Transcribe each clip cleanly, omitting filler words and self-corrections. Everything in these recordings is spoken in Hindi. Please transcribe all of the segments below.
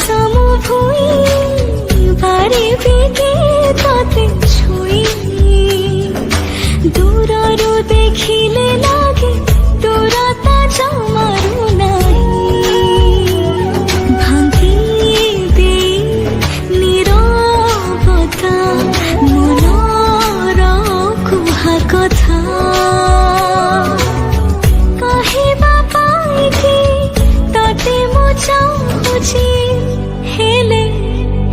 समु भुई बारे बेगे ताते छुई दूररू देखिले लागे दूरता जमारू नाही भांगी दे नीरवता मनर कुहा कथा कहिबा पाइथि तते मु चाहुछि हेले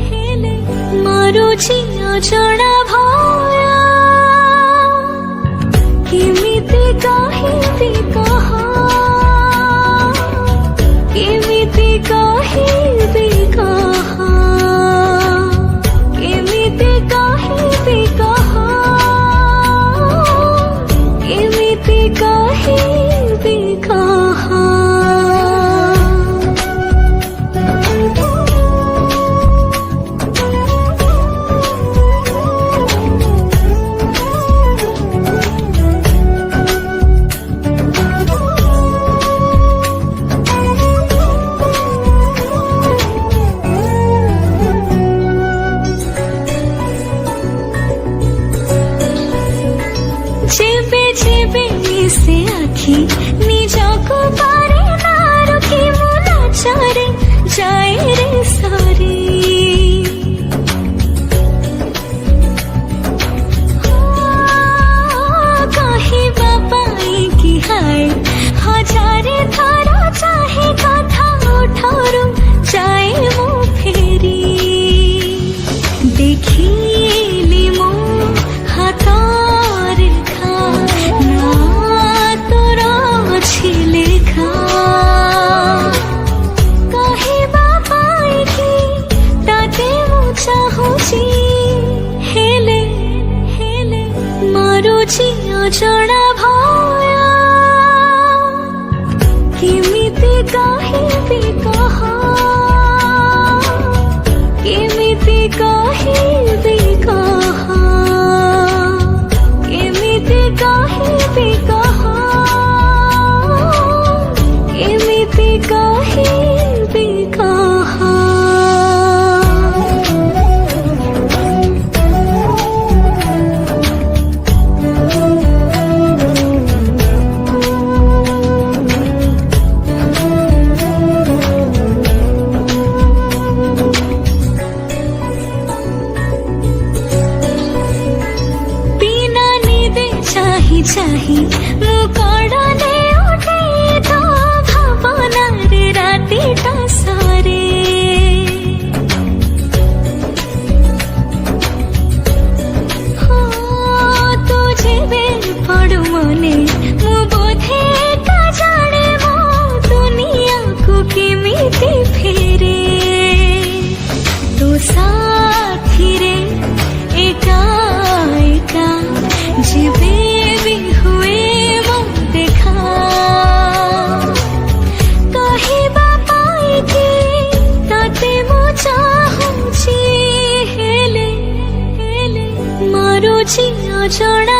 हेले मारुछि अजଣା भय केमिति कहिबि कह केमिति कहिबि कह केमिति कहिबि कह केमिति कहिबि कह जेबे जेबे मिसे आखि निजको पारे ना रुकी मु नाचरे जाए रे सारे कहिबा पाई कि हाय हजारे थारा चाहे कथा उठारू जाए मु फेरी देखिली मो हाथ हेले हेले मारुछि अजଣା भय केमिति कहिबि कह केमिति कहिबि कह केमिति कहिबि कह केमिति कहिबि कह चाही मु कड़ने उठे तो भावना रे राती टा सारे हो तुझे बेल पड़ू मने मु बोधे का जाने मो दुनिया को केमिति फेरे तो साथी रे एका एका जीवे मारुछि अजଣା